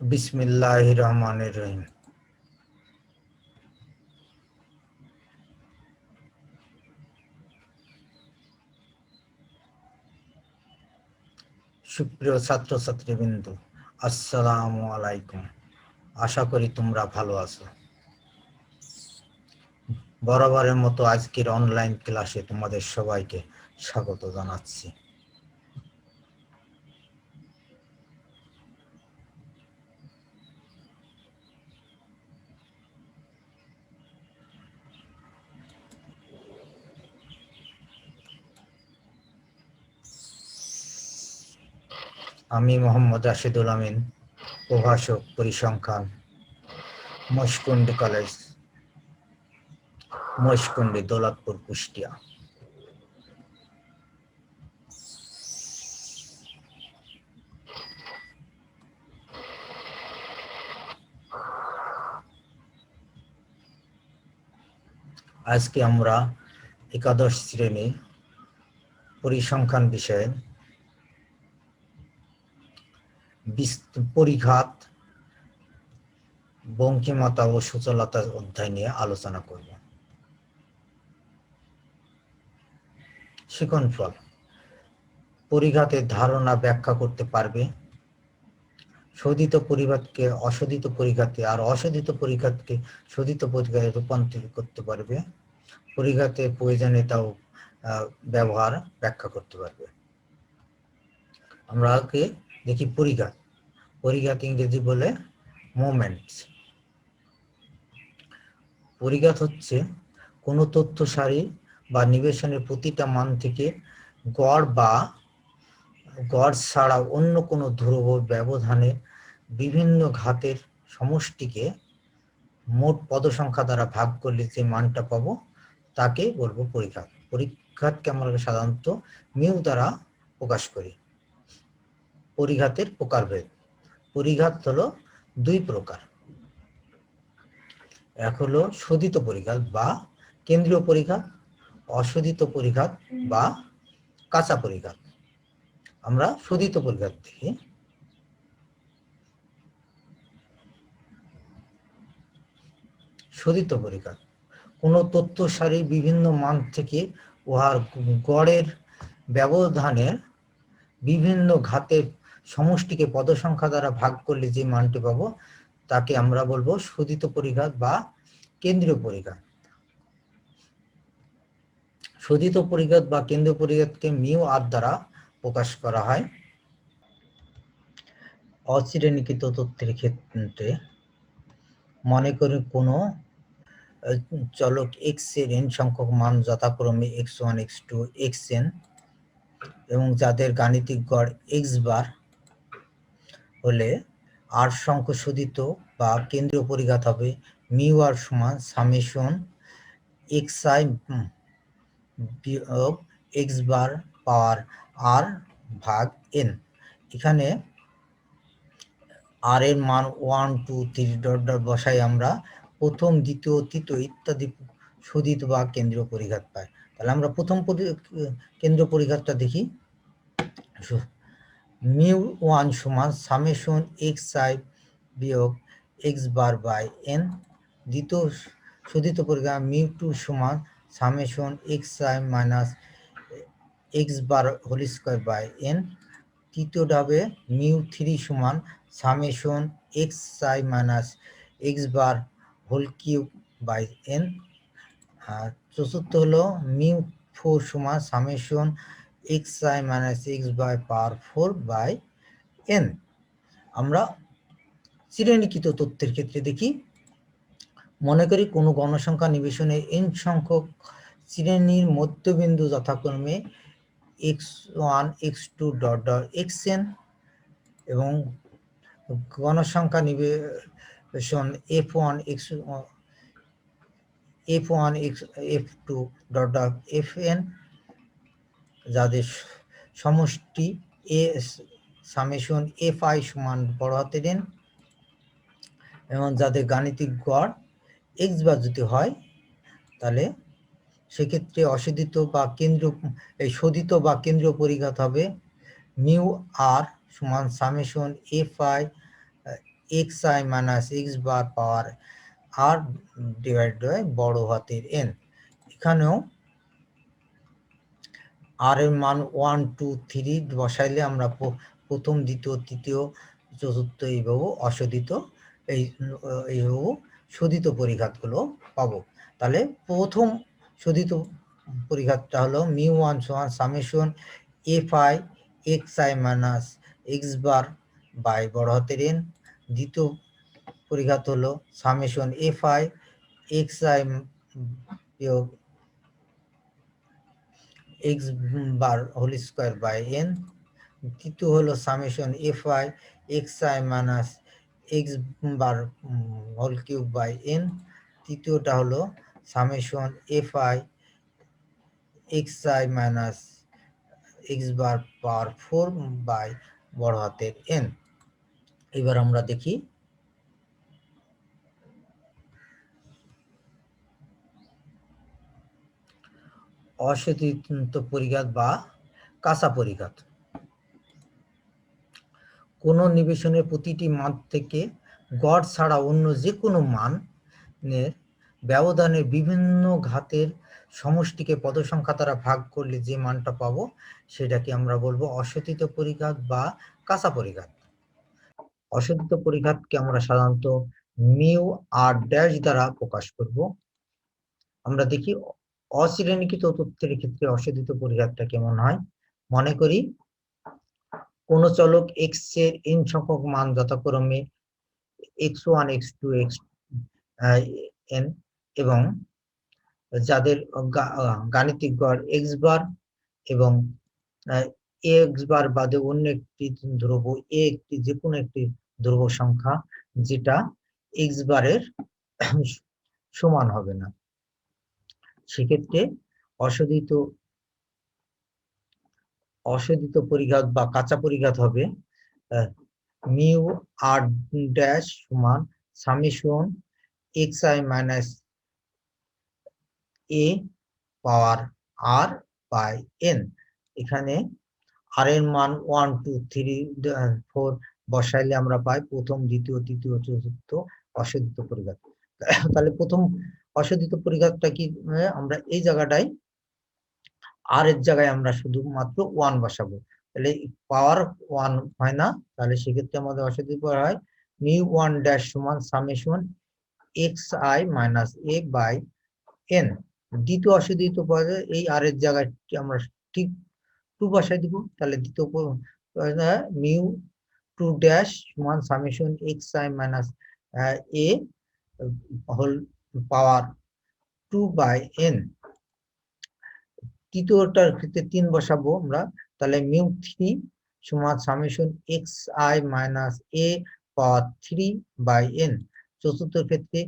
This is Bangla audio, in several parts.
বিসমিল্লাহির রহমানির রহিম। সুপ্রিয় ছাত্রছাত্রীবৃন্দ, আসসালামু আলাইকুম। আশা করি তোমরা ভালো আছো। বরাবরের মতো আজকের অনলাইন ক্লাসে তোমাদের সবাইকে স্বাগত জানাচ্ছি। আমি মোহাম্মদ রাশিদুল আমিন, প্রভাষক, পরিসংখ্যান, মহেশকুন্ডী কলেজ, মহেশকুন্ডী, দৌলতপুর, কুষ্টিয়া। আজকে আমরা একাদশ শ্রেণী পরিসংখ্যান বিষয়ে পরিঘাত, বঙ্কিমতা ও সূচলতা অধ্যায় নিয়ে আলোচনা করব। শিক্ষণফল: পরিঘাতের ধারণা ব্যাখ্যা করতে পারবে, শোধিত পরিঘাতকে অশোধিত পরিঘাতে আর অশোধিত পরিঘাতকে শোধিত পরিঘাতে রূপান্তরিত করতে পারবে, পরিঘাতের প্রয়োজনীয়তা ও ব্যবহার ব্যাখ্যা করতে পারবে। আমরা আগে দেখি পরিঘাত। পরিঘাত ইংরেজি বলে মোমেন্টস। পরিঘাত হচ্ছে কোনো তথ্য সারি বা নিবেশনের প্রতিটা মান থেকে গড় বা গড় ছাড়া অন্য কোনো ধ্রুব ব্যবধানে বিভিন্ন ঘাতের সমষ্টিকে মোট পদসংখ্যা দ্বারা ভাগ করলে যে মানটা পাবো তাকে বলবো পরিঘাত। পরিঘাতকে আমরা সাধারণত মিউ দ্বারা প্রকাশ করি। পরিঘাতের প্রকারভেদ: পরিঘাত হলো দুই প্রকার। এক হলো শোধিত পরিঘাত বা কেন্দ্রীয় পরিঘাত, অশোধিত পরিঘাত বা কাঁচা পরিঘাত। আমরা শোধিত পরিঘাত দেখি। শোধিত পরিঘাত কোনো তথ্য সারি বিভিন্ন মান থেকে উহার গড়ের ব্যবধানে বিভিন্ন ঘাতের সমষ্টিকে পদসংখ্যা দ্বারা ভাগ করলে যে মানটি পাবো তাকে আমরা বলবো শোধিত পরিঘাত বা কেন্দ্রীয় পরিঘাত। শোধিত পরিঘাত বা কেন্দ্রীয় পরিঘাতকে মিউ আর দ্বারা প্রকাশ করা হয়। অশ্রেণীকৃত তথ্যের ক্ষেত্রে মনে করি কোনো চলক এক্স এর n সংখ্যক মান যথাক্রমে x1, x2, xn এবং যাদের গাণিতিক গড় x বার হলে আর সংখ্যক শোধিত বা কেন্দ্রীয় পরিঘাত হবে মিউ আর সমান সামেশন xi বিয়োগ x বার পাওয়ার r ভাগ n। এখানে আর এর মান 1, 2, 3 ডট ডট বসাই আমরা প্রথম, দ্বিতীয়, তৃতীয় ইত্যাদি শোধিত বা কেন্দ্রীয় পরিঘাত পাই। তাহলে আমরা প্রথম কেন্দ্রীয় পরিঘাতটা দেখি। মিউ 1 সমান সামেশন xi বিয়োগ x বার বাই n। দ্বিতীয় শোধিত পরিঘাত মিউ 2 সমান summation xi minus x bar whole square by n। তৃতীয়টা হবে মিউ 3 সমান summation xi minus x bar whole cube by n। আর চতুর্থ হলো মিউ 4 সমান summation xi minus x by power 4 by n। আমরা শ্রেণীকৃত তথ্যের ক্ষেত্রে দেখি। মনে করি কোনো গণসংখ্যা নিবেশনে n সংখ্যক শ্রেণীর মধ্যবিন্দু যথাক্রমে x1, x2 dot dot xn এবং গণসংখ্যা নিবেশন f1, f2 dot dot fn যাদের সমষ্টি a সামেশন fi সমান বড় হাতের n এবং যাদের গাণিতিক গড় x বার যদি হয় তাহলে সেক্ষেত্রে অশোধিত বা শোধিত বা কেন্দ্রীয় পরিঘাত হবে মিউ আর সমান summation fi x I minus x bar power r divide by বড় হাতের এন। এখানেও আর এর মান 1 2 3 বসাইলে আমরা প্রথম দ্বিতীয় তৃতীয় চতুর্থ এইভাবে অশোধিত এইভাবে শোধিত পরিঘাতগুলো পাবো। তাহলে প্রথম শোধিত পরিঘাতটা হলো μ1 সমান summation F I x I minus x bar by বড় হাতের এন। দ্বিতীয় পরিঘাত হলো summation F I x I বিয়োগ X bar whole square by N. তৃতীয় হলো summation F I x I minus x bar whole cube by N. তৃতীয়টা হলো summation F I x I minus x bar power 4 by বড় হাতের এন। এবার আমরা দেখি অশোধিত পরিঘাত বা কাঁচা পরিঘাত। কোনো নিবেশনের প্রতিটি মান থেকে গড় ছাড়া অন্য যে কোনো মানের ব্যবধানের বিভিন্ন ঘাতের সমষ্টিকে পদসংখ্যা দ্বারা ভাগ করলে যে মানটা পাবো সেটাকে আমরা বলবো অশোধিত পরিঘাত বা কাঁচা পরিঘাত। অশোধিত পরিঘাতকে আমরা সাধারণত মিউ আর ড্যাশ দ্বারা প্রকাশ করব। আমরা দেখি অশ্রেণীকৃত তথ্যের ক্ষেত্রে অশোধিত পরিঘাতটা কেমন হয়। মনে করি কোন চলক এক্স এর n সংখ্যক মান যথাক্রমে x1 x2 xn এবং যাদের গাণিতিক গড় x বার এবং x বার বাদে অন্য একটি ধ্রুব a একটি যে কোনো একটি ধ্রুব সংখ্যা যেটা x বারের সমান হবে না, সেক্ষেত্রে অশোধিত পরিঘাত বা কাঁচা পরিঘাত হবে মিউ আর ড্যাশ সমান summation x I minus A power r by n. এখানে আর এর মান 1 2 3 4 বসাইলে আমরা পাই প্রথম দ্বিতীয় তৃতীয় চতুর্থ অশোধিত পরিঘাত। তাহলে প্রথম অশোধিত পরিঘাতটা কি, আমরা এই জায়গাটায় আর এর জায়গায় আমরা শুধুমাত্র 1 বসাবো, তাহলে পাওয়ার 1 হয় না, তাহলে সেক্ষেত্রে আমাদের অশোধিত হয় মিউ 1 ড্যাশ সমান summation x I minus A by n. দ্বিতীয় অশোধিত পদে এই আর এর জায়গায় আমরা ঠিক 2 বসাই দিব, তাহলে দ্বিতীয় মিউ 2 ড্যাশ সমান summation x I minus A whole power 2 by N. তৃতীয়টার ক্ষেত্রে 3 বসাবো আমরা, তাহলে মিউ 3 সমান summation x I minus A power 3 by N. চতুর্থ ক্ষেত্রে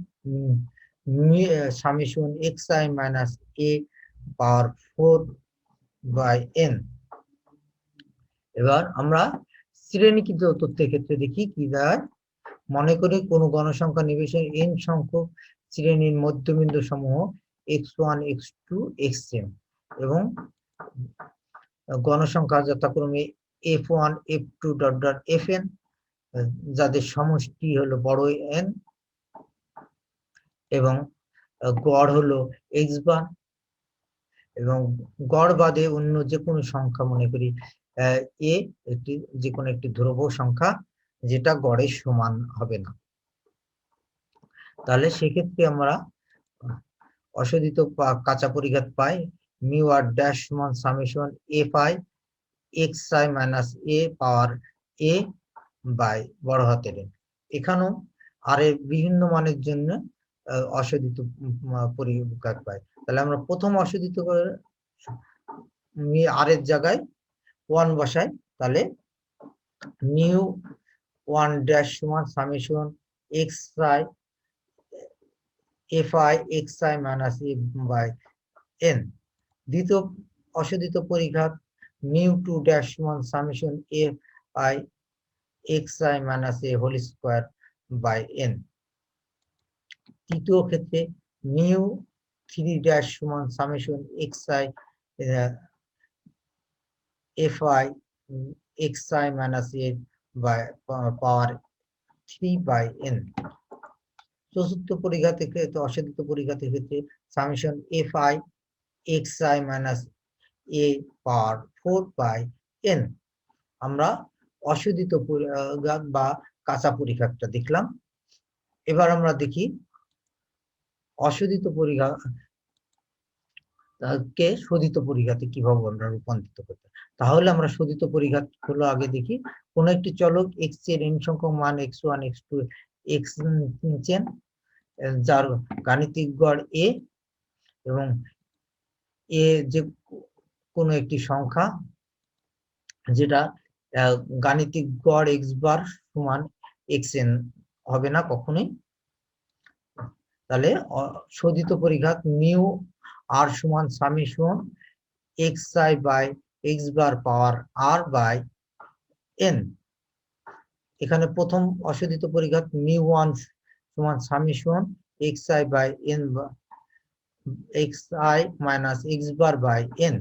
summation x I minus A power 4 by N. এবার আমরা শ্রেণীকৃত তথ্যের ক্ষেত্রে দেখি কি দাঁড়ায়। মনে করি কোন গণসংখ্যা নিবেশনের n সংখ্যক শ্রেণীর মধ্যবিন্দু সমূহ x1 x2 xn এবং গণসংখ্যা যথাক্রমে f1 f2 dot dot fn যাদের সমষ্টি হলো বড় n এবং গড় হলো x বার এবং গড় বাদে অন্য যে কোনো সংখ্যা, মনে করি এ একটি যে কোনো একটি ধ্রুব সংখ্যা যেটা গড়ের সমান হবে না, তাহলে সেক্ষেত্রে আমরা অশোধিত কাঁচা পরিঘাত পাই মিউ আর ড্যাশ সমান summation F I x I minus A power a by বড় হাতের এন। এখানেও আর এর বিভিন্ন মানের জন্য অশোধিত পরিঘাত পাই। তাহলে আমরা প্রথম অশোধিত আর এর জায়গায় 1 বসাই, তাহলে মিউ 1 ড্যাশ সমান summation x i f I x I minus A by n. দ্বিতীয় অশোধিত পরিঘাত মিউ 2 ড্যাশ সমান summation F I x I minus A whole square by N. তৃতীয় ক্ষেত্রে মিউ 3 ড্যাশ সমান summation x i f I x I minus A by power 3/n। চতুর্থ পরিঘাতের ক্ষেত্রে, অশোধিত পরিঘাতের ক্ষেত্রে summation fi xi minus a power 4/n। আমরা অশোধিত পরিঘাত বা কাঁচা পরিঘাতটা দেখলাম। এবার আমরা দেখি অশোধিত পরিঘাতকে শোধিত পরিঘাতে কিভাবে আমরা রূপান্তরিত করতে। তাহলে আমরা শোধিত পরিঘাত হলো আগে দেখি, কোন একটি চলক x এর n সংখ্যক মান x1 x2 xn যার গাণিতিক গড় a এবং a যে কোনো একটি সংখ্যা যেটা গাণিতিক গড় x বার সমান xn হবে না কখনোই। তাহলে শোধিত পরিঘাত মিউ আর সমান summation xi by x bar power r by n। এখানে প্রথম অশোধিত পরিঘাত মিউ 1 সমান summation xi by n xi minus x bar by n।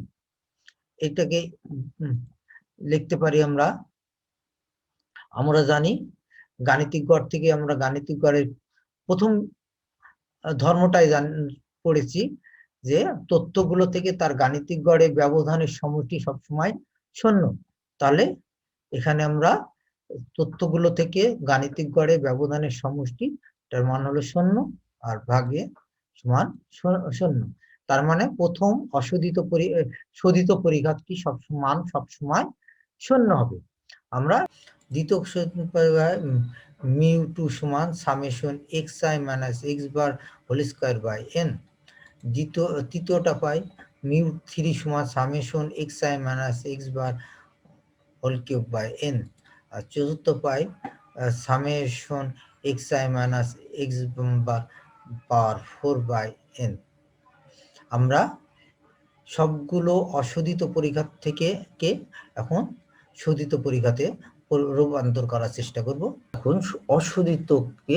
এটাকে লিখতে পারি আমরা জানি গাণিতিক গড় থেকে আমরা গাণিতিক গড়ের প্রথম ধর্মটাই পড়েছি যে তথ্যগুলো থেকে তার গাণিতিক গড়ের ব্যবধানের সমষ্টি সবসময় শূন্য। তাহলে এখানে আমরা তথ্যগুলো থেকে গাণিতিক গড়ের ব্যবধানের সমষ্টি তার মান হলো শূন্য আর ভাগে সমান শূন্য। তার মানে প্রথম শোধিত পরিঘাতটি মান সবসময় শূন্য হবে। আমরা দ্বিতীয় মিউ টু সমান summation xi minus x bar whole square by n। তৃতীয়টা পাই মিউ 3 সমান summation xi minus x bar whole cube by n। আর চতুর্থ পাই summation xi minus x bar power 4/n। আমরা সবগুলো অশোধিত পরিঘাত থেকে এখন শোধিত পরিঘাতে রূপান্তর করার চেষ্টা করব। এখন অশোধিতকে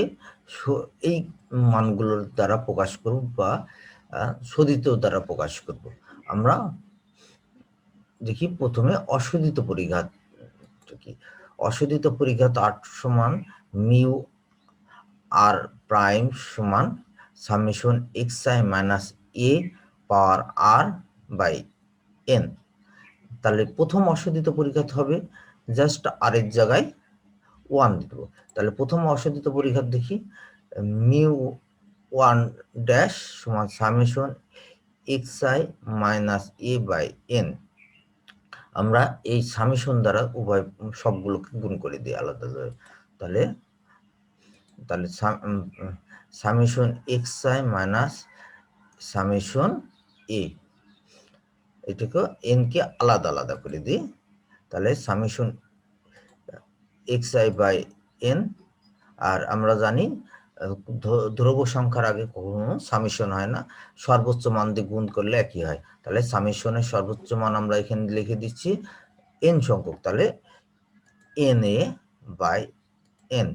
এই মানগুলোর দ্বারা প্রকাশ করব বা শোধিত দ্বারা প্রকাশ করব। আমরা দেখি প্রথমে অশোধিত পরিঘাত কি। অশোধিত পরিঘাত 8 সমান মিউ আর প্রাইম সমান summation xi minus a power r by n। তাহলে প্রথম অশোধিত পরিঘাত হবে জাস্ট আর এর জায়গায় 1 দিব। তাহলে প্রথম অশোধিত পরিঘাত দেখি মিউ 1 ড্যাশ সমান summation xi minus a by n। আমরা এই সামেশন দ্বারা উভয় সবগুলোকে গুণ করে দিই আলাদা। তাহলে summation xi minus summation a, এটাকে n কে আলাদা আলাদা করে দিই। তাহলে সামেশন xi বাই n। আর আমরা জানি ধ্রুব সংখ্যার আগে কখনো সামেশন হয় না, সর্বোচ্চ মান দিয়ে গুণ করলে একই হয়। তাহলে সামেশনের সর্বোচ্চ মান আমরা এখানে লিখে দিচ্ছি n সংখ্যক, তাহলে na বাই n।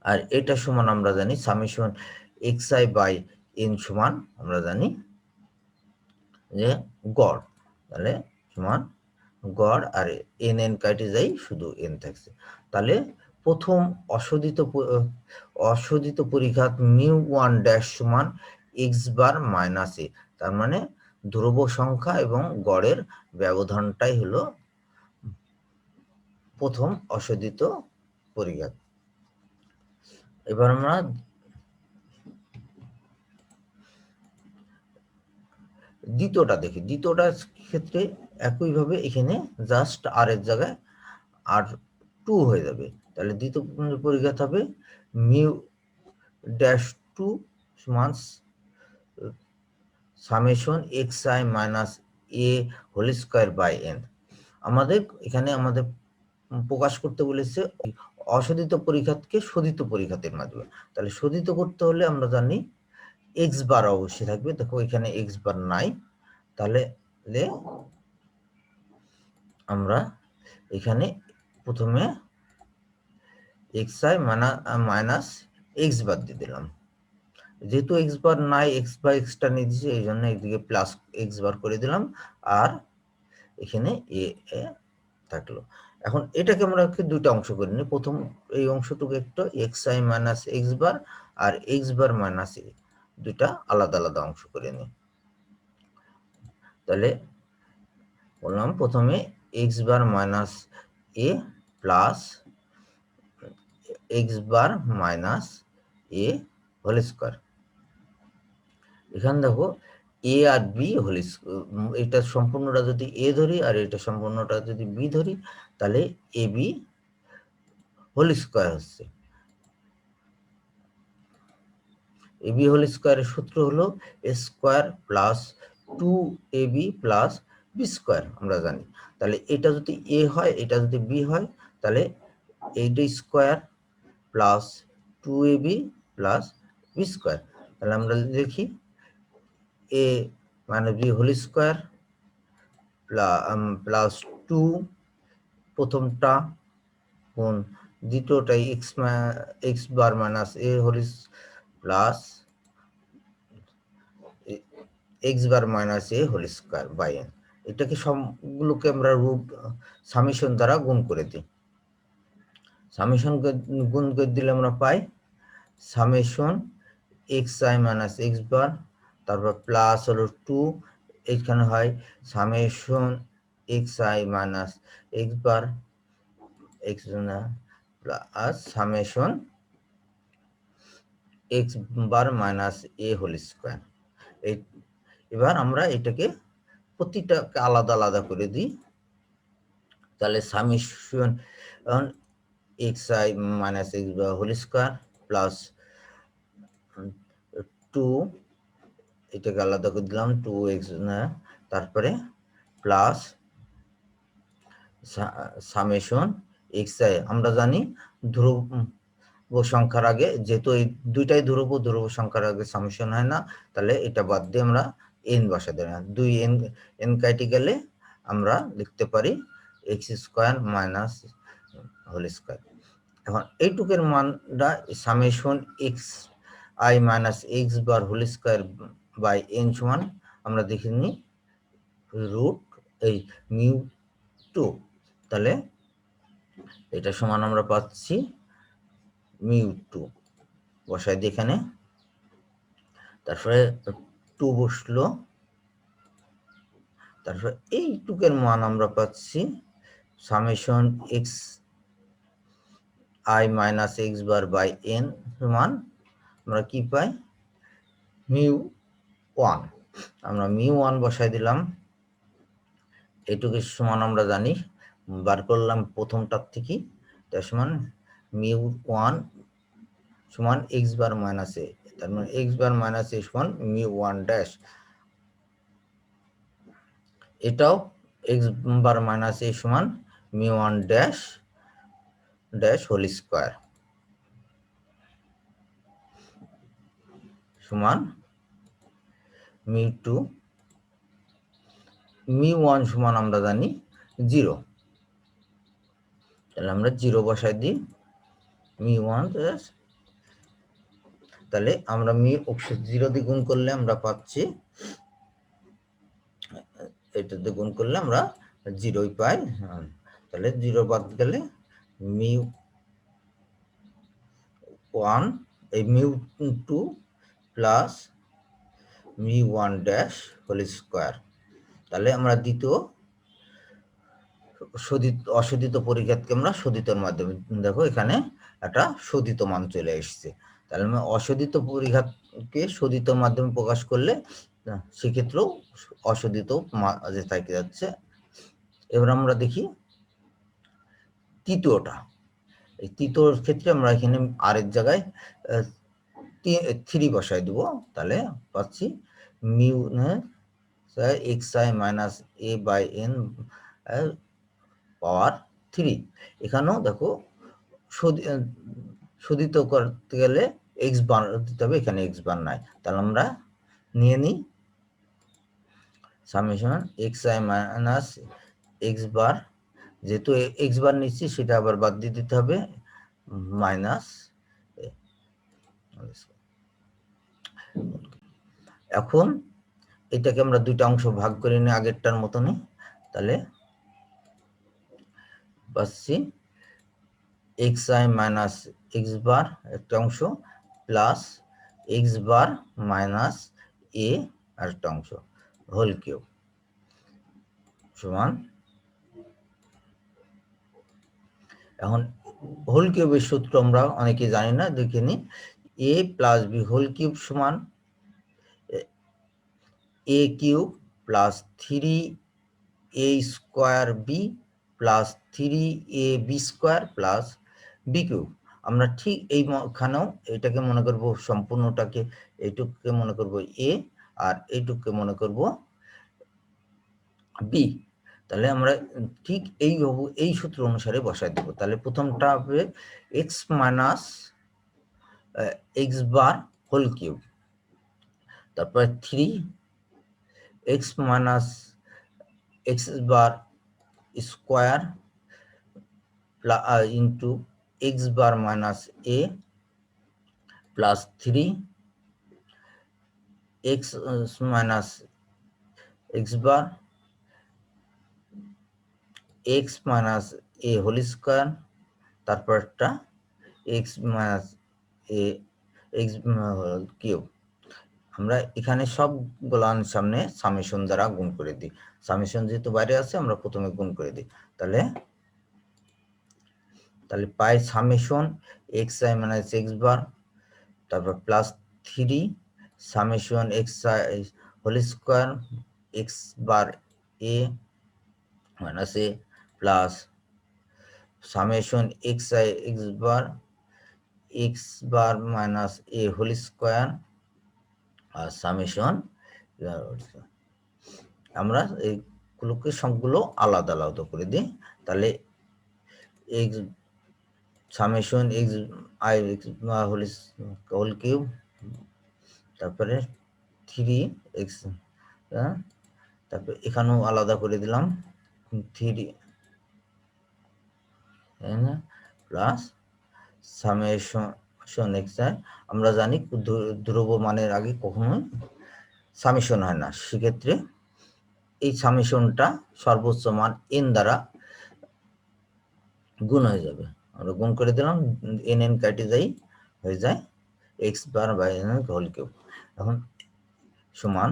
আর এটা সমান আমরা জানি সামেশন xi বাই n সমান আমরা জানি যে গড়। তাহলে সমান গড় আর n কেটে যাই, শুধু n থাকছে। তাহলে প্রথম অশোধিত পরিঘাত মিউ 1 ড্যাশ সমান x বার মাইনাস a। তার মানে ধ্রুব সংখ্যা এবং গড়ের ব্যবধানটাই হলো প্রথম অশোধিত পরিঘাত। এবার আমরা দ্বিতীয়টা দেখি। দ্বিতীয়টার ক্ষেত্রে একইভাবে এখানে জাস্ট আর এর জায়গায় আর 2 হয়ে যাবে। তাহলে দ্বিতীয় পরিঘাত হবে মিউ ড্যাশ 2 সমান summation xi minus a whole square by n। আমাদের এখানে প্রকাশ করতে বলেছে অশোধিত পরিঘাতকে শোধিত পরিঘাতের মাধ্যমে। তাহলে শোধিত করতে হলে আমরা জানি x বার অবশ্যই থাকবে। দেখো এখানে x বার নাই, তাহলে আমরা এখানে প্রথমে xi মাইনাস x বার দিয়ে দিলাম। যেহেতু x বার নাই, x বার এক্সট্রা নিয়ে দিয়েছি, এই জন্য এদিকে প্লাস x বার করে দিলাম। আর এখানে a থাকলো। এখন এটাকে আমরা দুইটা অংশ করে নিই। প্রথম এই অংশটুকু একটু X I minus x bar আর এক্স বার মাইনাস এ, দুইটা আলাদা আলাদা অংশ করে নিই। তাহলে বললাম প্রথমে X bar minus A plus x bar minus A whole square. এখানে দেখো এ আর বি হোল, এটা সম্পূর্ণটা যদি এ ধরি আর এটা সম্পূর্ণটা যদি বি ধরি, তাহলে এ বি হোল স্কোয়ার হচ্ছে। এ বি হোল স্কোয়ারের সূত্র হলো A square plus 2ab plus B square, আমরা জানি। তাহলে এটা যদি এ হয়, এটা যদি বি হয়, তাহলে এইটা square plus 2ab plus B square. তাহলে আমরা দেখি এ মানে বি হোল স্কোয়ার প্লাস 2 প্রথমটা গুণ দ্বিতীয়টা x bar minus A whole plus x bar minus A whole square by n. এটাকে সবগুলোকে আমরা রুট সামেশন দ্বারা গুণ করে দিই। সামেশন গুণ করে দিলে আমরা পাই summation x I minus x bar, তারপর প্লাস হলো 2, এখানে হয় summation x I minus x bar X plus summation X bar minus A whole square. এবার আমরা এটাকে প্রতিটাকে আলাদা আলাদা করে দিই। তাহলে summation x I minus x bar whole square plus 2, এটাকে আলাদা করে দিলাম 2x, তারপরে প্লাস সামেশন এক্স আই। আমরা জানি ধ্রুব সংখ্যার আগে, যেহেতু এই দুইটাই ধ্রুব, ধ্রুব সংখ্যার আগে সামেশন হয় না, তাহলে এটা বাদ দিয়ে আমরা এন বসা দেব। দুই এন কাটি গেলে আমরা লিখতে পারি x square minus whole square. এখন এইটুকের মানটা summation x I minus x bar whole square by n সমান আমরা দেখে নিই রুট এই মিউ 2। তাহলে এটা সমান আমরা পাচ্ছি মিউ 2 বসাই দিই এখানে, তারপরে 2 বসলো, তারপরে এইটুকের মান আমরা পাচ্ছি summation x I minus x bar by n সমান আমরা কি পাই মিউ 1। আমরা মিউ 1 বসাই দিলাম। এইটুকু সমান আমরা জানি, বার করলাম প্রথমটার থেকে, তার সমান মিউ 1 সমান এক্স বার মাইনাস এ, তার মানে এক্স বার মাইনাস এ সমান মিউ 1 ড্যাশ। এটাও এক্স বার মাইনাস এ সমান mu 1 dash dash whole square সমান মিউ 2। মিউ 1 সমান আমরা জানি 0, তাহলে আমরা 0 বসাই দিই মিউ 1, তাহলে আমরা মিউ 0 দিয়ে গুণ করলে আমরা পাচ্ছি, এটাতে গুণ করলে আমরা 0ই পাই। তাহলে 0 বাদ গেলে মিউ 1 এই mu 2 plus mu 1 dash whole square. তাহলে আমরা দ্বিতীয় অশোধিত পরিঘাতকে আমরা শোধিতর মাধ্যমে, দেখো এখানে একটা শোধিত মান চলে এসেছে। তাহলে আমরা অশোধিত পরিঘাতকে শোধিত মাধ্যমে প্রকাশ করলে সেক্ষেত্রেও অশোধিত মাঝে থেকে যাচ্ছে। এবার আমরা দেখি তৃতীয়টা। এই তৃতীয় ক্ষেত্রে আমরা এখানে আর এর জায়গায় 3 বসাই দেবো, তাহলে পাচ্ছি mu X I minus A by N power 3। এখানেও দেখো শোধিত করতে গেলে এক্স বার দিতে হবে, এখানে এক্স বার নাই, তাহলে আমরা নিয়ে নিই summation x I minus x bar, যেহেতু এক্স বার নিচ্ছি সেটা আবার বাদ দিয়ে দিতে হবে মাইনাস। এখন এটাকে আমরা দুইটা অংশ ভাগ করে নিই আগেরটার মতনই। তাহলে পাচ্ছি x I minus x bar একটা অংশ প্লাস এক্স বার মাইনাস এ আরেকটা অংশ হোল কিউব সমান, এখন হোল কিউবের সূত্র আমরা অনেকে জানি না, দেখে নি। A plus B whole cube সমান A cube plus 3 A square B plus 3 A B square plus B cube. আমরা ঠিক এইখানেও এটাকে মনে করব সম্পূর্ণটাকে, এইটুকুকে মনে করব এ আর এইটুকুকে মনে করব বি। তাহলে আমরা ঠিক এই সূত্র অনুসারে বসাই দেব। তাহলে প্রথমটা হবে X minus x bar whole cube, তারপর 3 X minus x bar square into X bar minus A plus 3 X minus x bar X minus A whole square, তারপরটা X minus A X cube. আমরা এখানে সবগুলার সামনে সামেশন দ্বারা গুণ করে দিই। সামেশন যেহেতু বাইরে আছে আমরা প্রথমে গুণ করে দিই। তাহলে পাই summation x I minus x bar, তারপর plus 3 summation x I whole square X bar A minus A plus summation x I X bar minus A whole square আর সামেশন, আমরা এইগুলোকে সবগুলো আলাদা আলাদা করে দিই। তাহলে X summation x I whole cube, তারপরে 3x, তারপরে এখানেও আলাদা করে দিলাম 3 প্লাস সামেশন এক্স আই। আমরা জানি ধ্রুব মানের আগে কখনোই সামেশন হয় না, সেক্ষেত্রে এই সামেশনটা সর্বোচ্চ মান n দ্বারা গুণ হয়ে যাবে। আমরা গুণ করে দিলাম, n কেটে হয়ে যায় x bar by n whole cube. এখন সমান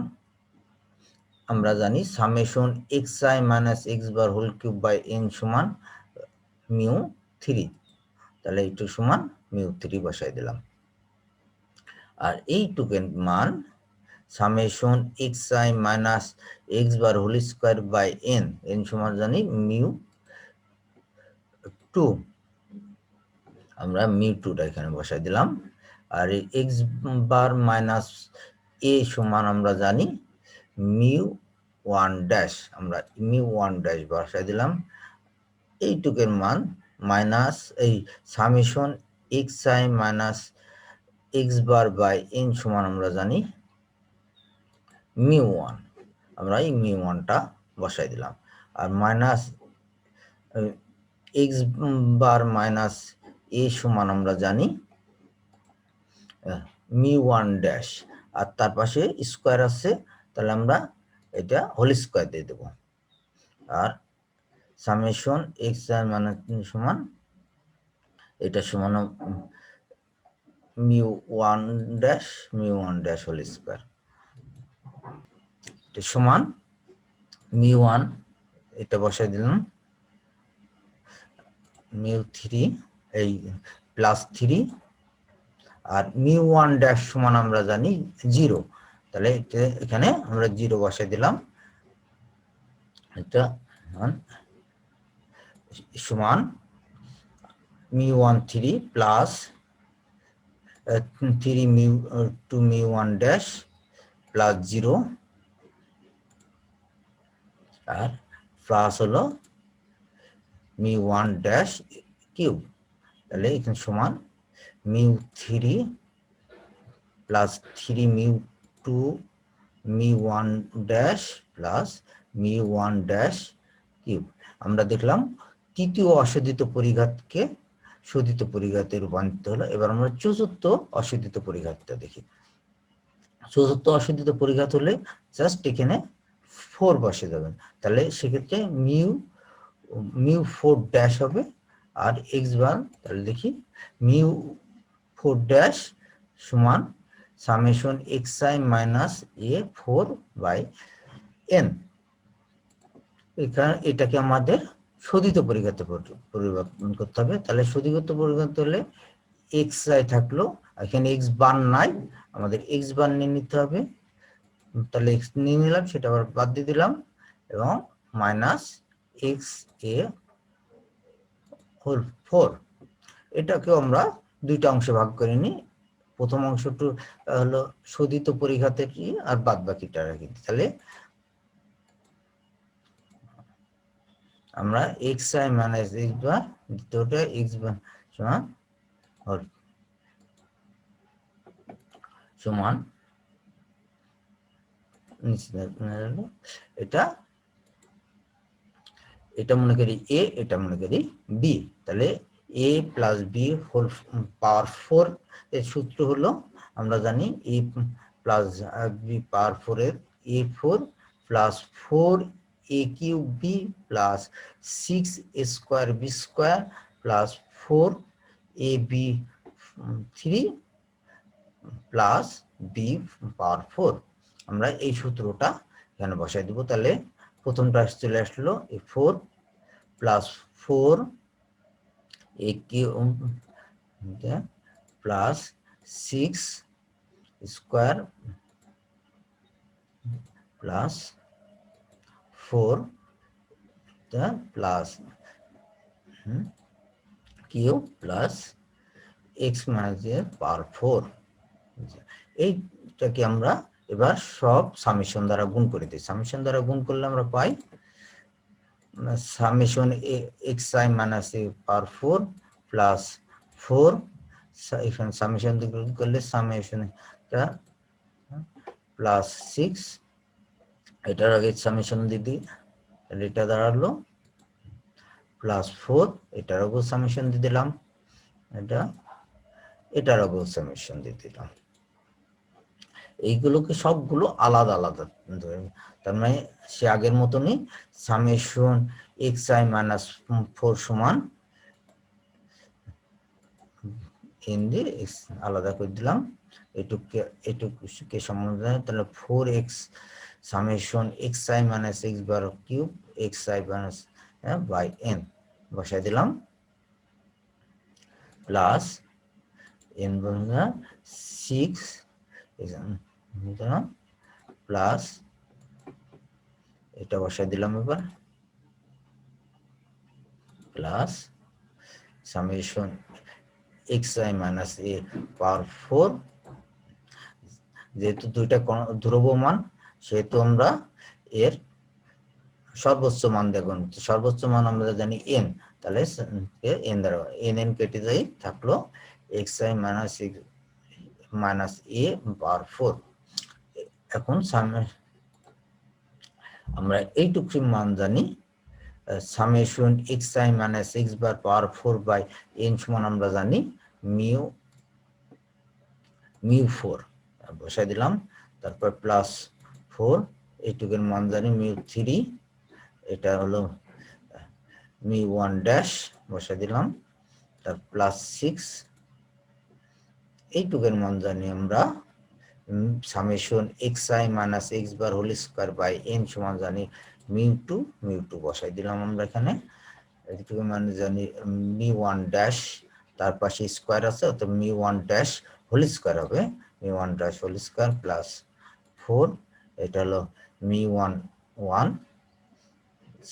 আমরা জানি summation x I minus x bar whole cube by n সমান মিউ 3। তাহলে এইটুকু সমান মিউ 3 বসাই দিলাম। আর এইটুকের মান summation x I minus x bar whole square by n সমান জানি মিউ 2। আমরা মিউ 2টা এখানে বসাই দিলাম। আর এক্স বার মাইনাস এ সমান আমরা জানি মিউ 1 ড্যাশ, আমরা মিউ 1 ড্যাশ বসাই দিলাম। এইটুকের মান মাইনাস এই summation x I minus x bar by n সমান আমরা জানি মিউ 1, আমরা এই মিউ 1টা বসাই দিলাম। আর minus x bar minus a সমান আমরা জানি মিউ 1 ড্যাশ, আর তার পাশে স্কোয়ার আছে, তাহলে আমরা এটা হোল স্কোয়ার দিয়ে দেব। আর সামেশন এক্স আই মাইনাস সমান এটা সমান মিউ 1 ড্যাশ হোল স্কোয়ার, এটা সমান মিউ 1, এটা বসাই দিলাম মিউ 3 এই প্লাস 3, আর মিউ 1 ড্যাশ সমান আমরা জানি 0। তাহলে এখানে আমরা 0 বসাই দিলাম। এটা সমান mu 1 3 plus 3 mu 2 mu 1 dash plus 0, আর প্লাস হলো মিউ 1 ড্যাশ কিউব। তাহলে এখানে সমান mu 3 plus 3 mu 2 mu 1 dash plus mu 1 dash cube. আমরা দেখলাম তৃতীয় অশোধিত পরিঘাতকে শোধিত পরিঘাতে রূপান্তরিত হলো। এবার আমরা চতুর্থ অশোধিত পরিঘাতটা দেখি। চতুর্থ অশোধিত পরিঘাত হলে জাস্ট এখানে 4 বসে যাবেন। তাহলে সেক্ষেত্রে মিউ মিউ 4 ড্যাশ হবে, আর এক্স বার তাহলে দেখি মিউ 4 ড্যাশ সমান summation x I minus a 4 by n. এটাকে আমাদের সদিত পরিঘাতে পরিবর্তন করতে হবে। তাহলে সদিত পরিঘাত হলে এক্স আই থাকলো, এখানে এক্স বার নাই, আমাদের এক্স বার নিয়ে নিতে হবে। তাহলে এক্স নিয়ে নিলাম, সেটা আবার বাদ দিয়ে দিলাম, এবং মাইনাস এক্স এ হোল 4। এটাকেও আমরা দুইটা অংশে ভাগ করে নিই। প্রথম অংশটা হলো সদিত পরিঘাতের কি, আর বাদ বাকিটা রাখি। তাহলে আমরা x I minus x bar, দ্বিতীয়টা এক্স বার সমান সমান এটা এটা মনে করি এ, এটা মনে করি বি। তাহলে এ প্লাস বি হোল পাওয়ার 4 এর সূত্র হলো, আমরা জানি এ প্লাস বি পাওয়ার 4 এর এ 4 plus 4 A cube B plus 6 A square B square plus 4 A B 3 plus B পাওয়ার 4। আমরা এই সূত্রটা এখানে বসাই দেবো। তাহলে প্রথমটা চলে আসলো এই 4 plus 4 A cube plus 6 square plus 4 plus cube plus X minus এর পাওয়ার 4। এইটাকে আমরা এবার সব সামেশন দ্বারা গুণ করে দিই। সামেশন দ্বারা গুণ করলে আমরা পাই summation x I minus A power 4 plus 4, এখানে সামেশন গুণ করলে সামেশন প্লাস 6, এটার আগে সামেশন দিদি, তাহলে এটা দাঁড়ালো প্লাস 4, এটার উপর সামেশন দিয়ে দিলাম, এটার উপর সামেশন দিয়ে দিলাম। এইগুলোকে সবগুলো আলাদা আলাদা ধরে, তার মানে সে আগের মতনই সামেশন এক্স আই মাইনাস 4 সমান এন দিয়ে এক্স আলাদা করে দিলাম, এটুকুকে সমাধান। তাহলে 4x summation x I minus x bar cube x I minus by n বসাই দিলাম, প্লাস এন বন্ধুরা 6 প্লাস এটা বসাই দিলাম এবার, plus summation x I minus A power 4, যেহেতু দুইটা ধ্রুবমান সেহেতু আমরা এর সর্বোচ্চ মান দেখুন, সর্বোচ্চ মান আমরা জানি এন, তাহলে এন দ্বারা এন কেটে যাই, থাকলো x I minus A power 4। এখন আমরা এইটুকু মান জানি, summation x I minus x bar power 4 by n সমান আমরা জানি মিউ 4 বসাই দিলাম, তারপর প্লাস 4, এইটুকুর মান জানি মিউ 3, এটা হলো মিউ 1 ড্যাশ বসাই দিলাম, তার প্লাস 6, এইটুকুর মান জানি আমরা summation x I minus x bar whole square by n সমান জানি মিউ 2 বসাই দিলাম আমরা এখানে। এইটুকু মানে জানি মিউ 1 ড্যাশ, তার পাশে স্কোয়ার আছে, অর্থাৎ মিউ 1 ড্যাশ হোল স্কোয়ার হবে, mu 1 dash whole square plus 4, এটা হলো mu 1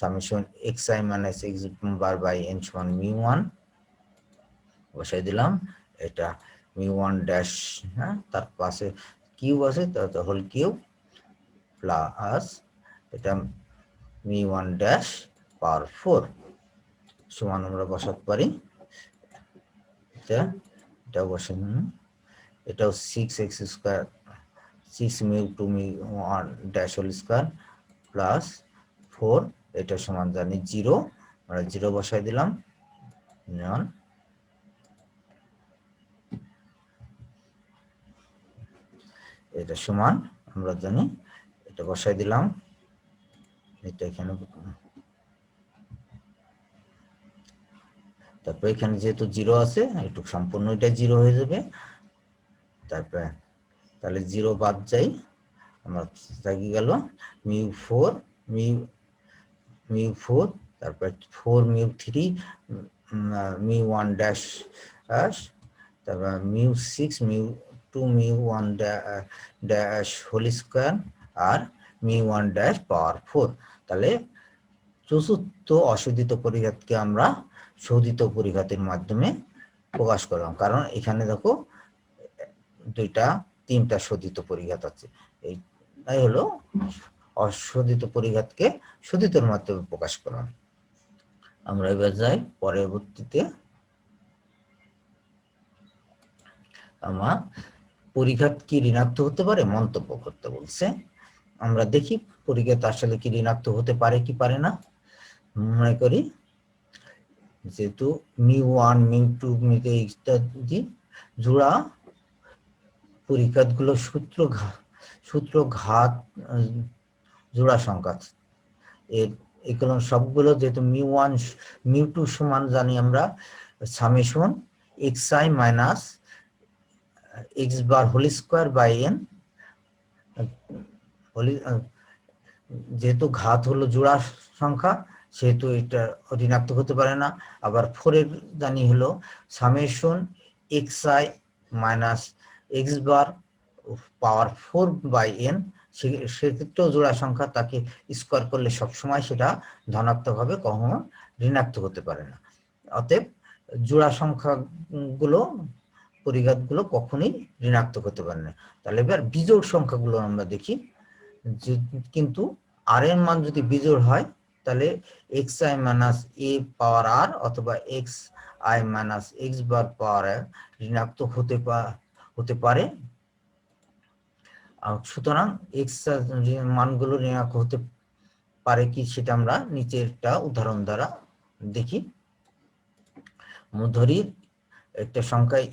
summation x I minus x bar by n সমান মিউ 1 বসাই দিলাম, এটা মিউ 1 ড্যাশ, হ্যাঁ, তার পাশে কিউব আছে, তার হোল কিউব প্লাস এটা মিউ 1 ড্যাশ পাওয়ার 4 সমান আমরা বসাতে পারি, এটা বসে, এটাও 6x square 6 mu 2 mu 1 dash whole square plus 4, এটা সমান জানি 0, আমরা 0 বসাই দিলাম, এটা সমান আমরা জানি, এটা বসাই দিলাম, এটা এখানে তারপর এখানে যেহেতু 0 আছে একটু সম্পূর্ণ এটা 0 হয়ে যাবে। তারপরে তাহলে 0 বাদ যাই, আমার থাকি গেল μ4 μ4, তারপর 4 μ3 μ1 ড্যাশ, তারপর μ6 μ2 μ1 ড্যাশ হোল স্কয়ার আর μ1 ড্যাশ পাওয়ার 4। তাহলে চতুর্থ অশোধিত পরিঘাতকে আমরা শোধিত পরিঘাতের মাধ্যমে প্রকাশ করলাম, কারণ এখানে দেখো তিনটা শোধিত পরিঘাত আছে। এই হলো অশোধিত পরিঘাতকে শোধিতর মাধ্যমে প্রকাশ করলাম। আমরা এবার যাই পরবর্তীতে। আমার পরিঘাত কি ঋণাত্মক হতে পারে মন্তব্য করতে বলছে। আমরা দেখি পরিঘাত আসলে কি ঋণাত্মক হতে পারে কি পারে না। মনে করি যেহেতু μ1 μ2 ইত্যাদি জোড়া পরিঘাতগুলো সূত্রঘাত জোড়া সংখ্যা, এগুলো সবগুলো যেহেতু μ1 μ2 সমান জানি আমরা summation xi minus x bar whole square by n, যেহেতু ঘাত হলো জোড়া সংখ্যা সেহেতু এটা ঋণাত্মক হতে পারে না। আবার 4 এর জানি হলো summation xi minus x bar power 4 by n, সেক্ষেত্রেও জোড়া সংখ্যা, তাকে স্কয়ার করলে সবসময় সেটা ধনাত্মক হবে, কখনো ঋণাত্মক হতে পারে না। অতএব জোড়া সংখ্যাগুলো পরিঘাতগুলো কখনোই ঋণাত্মক হতে পারে না। তাহলে এবার বিজোড় সংখ্যাগুলো আমরা দেখি। কিন্তু আর এর মান যদি বিজোড় হয় তাহলে xi minus a power r অথবা xi minus x bar power r ঋণাত্মক হতে পারে। সুতরাং এক্স মানগুলো ঋণাত্মক হতে পারে কি সেটা আমরা নিচেরটা উদাহরণ দ্বারা দেখি। ধরি একটা সংখ্যায়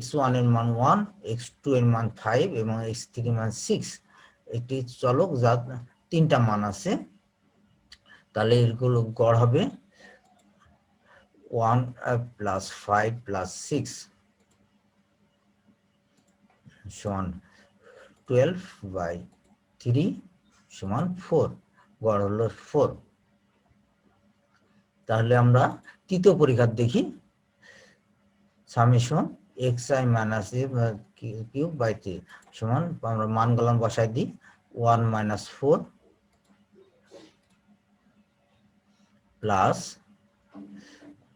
x1 এর মান 1, x2 এর মান 5 এবং x3 এর মান 6, একটি চলক যার তিনটা মান আছে। তাহলে এগুলো গড় হবে 1 প্লাস 5 প্লাস 6 সমান 12/3 সমান 4, গড় হলো 4। তাহলে আমরা তৃতীয় পরিঘাত দেখি। Summation xi minus a cube by 3 সমান, আমরা মানগুলো বসাই দিই, 1 minus 4 plus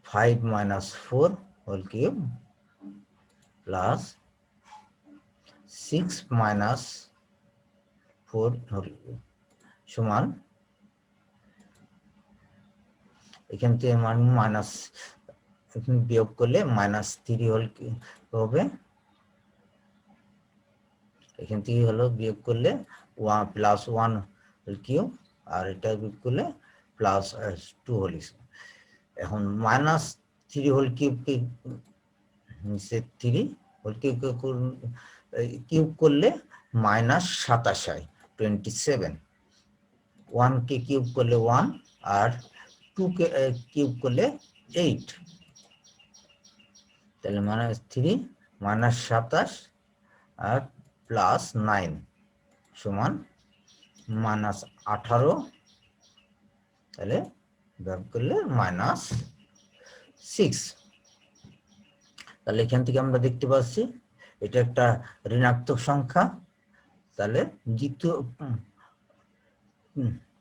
5 minus 4 whole cube plus 6 minus 4 whole সমান, এখান থেকে মান মাইনাস বিয়োগ করলে মাইনাস 3 হোল হবে, এখান থেকে হলো বিয়োগ করলে 1 প্লাস 1 হোল কিউব আর এটা বিয়োগ করলে প্লাস 2 হোল। এখন মাইনাস 3 হোল কিউব কে 3 হোল কিউব করলে মাইনাস 27 হয়, 27। 1 কে কিউব করলে 1 আর 2 কে কিউব করলে 8, তাহলে মাইনাস 3 মাইনাস 27 আর প্লাস 9 সমান মাইনাস 18, তাহলে ভাগ করলে মাইনাস 6। তাহলে এখান থেকে আমরা দেখতে পাচ্ছি এটা একটা ঋণাত্মক সংখ্যা। তাহলে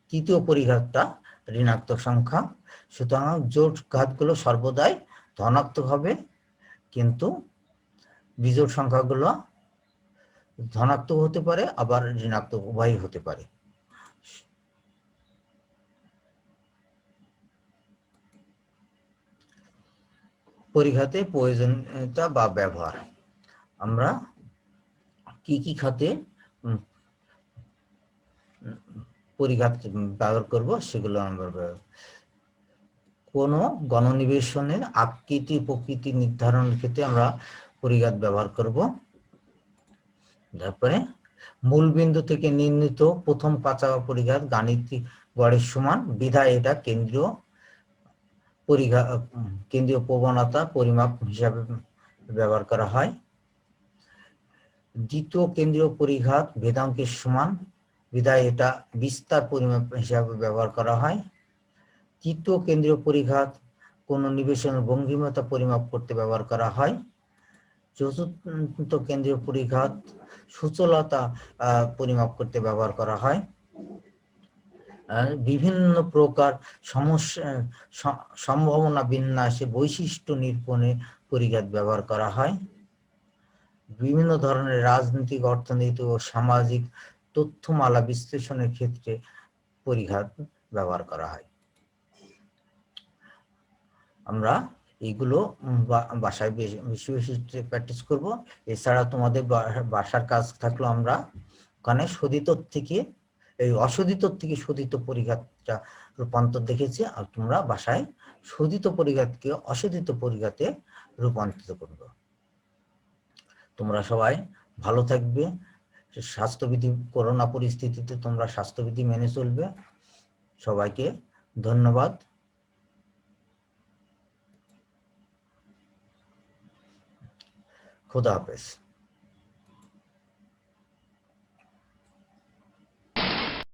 তৃতীয় পরিঘাতটা ঋণাত্মক সংখ্যা। সুতরাং জোড় ঘাতগুলো সর্বদাই ধনাত্মক হবে, কিন্তু বিজোড় সংখ্যাগুলো ধনাত্মক হতে পারে আবার ঋণাত্মক, উভয়ই হতে পারে। পরিঘাতে প্রয়োজনীয়তা বা ব্যবহার। আমরা কি কি খাতে পরিঘাত ব্যবহার করব সেগুলো আমরা, কোনো গণনিবেশনের আকৃতি প্রকৃতি নির্ধারণের ক্ষেত্রে আমরা পরিঘাত ব্যবহার করব। তারপরে মূলবিন্দু থেকে নির্ণীত প্রথম পাঁচা পরিঘাত গাণিতিক গড়ের সমান, বিধায় এটা কেন্দ্রীয় প্রবণতা পরিমাপ হিসাবে ব্যবহার করা হয়। দ্বিতীয় কেন্দ্রীয় পরিঘাত ভেদাঙ্কের সমান, বিধায় এটা বিস্তার পরিমাপ হিসাবে ব্যবহার করা হয়। তৃতীয় কেন্দ্রীয় পরিঘাত কোন নিবেশনের ভঙ্গিমতা পরিমাপ করতে ব্যবহার করা হয়। চতুর্থ কেন্দ্রীয় পরিঘাত সূচলতা পরিমাপ করতে ব্যবহার করা হয়। বিভিন্ন প্রকার সমস্যা সম্ভাবনা বিন্যাসে বৈশিষ্ট্য নিরূপণে পরিঘাত ব্যবহার করা হয়। বিভিন্ন ধরনের রাজনৈতিক, অর্থনৈতিক ও সামাজিক তথ্যমালা বিশ্লেষণের ক্ষেত্রে পরিঘাত ব্যবহার করা হয়। আমরা এইগুলো বাসায় বেশি বেশি প্র্যাকটিস করব। এছাড়া তোমাদের বাসার কাজ থাকলো, আমরা ওখানে শোধিত থেকে এই অশোধিত থেকে শোধিত পরিঘাতটা রূপান্তর দেখেছি, আর তোমরা বাসায় শোধিত পরিঘাতকে অশোধিত পরিঘাতে রূপান্তরিত করবে। তোমরা সবাই ভালো থাকবে। স্বাস্থ্যবিধি, করোনা পরিস্থিতিতে তোমরা স্বাস্থ্যবিধি মেনে চলবে। সবাইকে ধন্যবাদ। খুদা হাফেজ।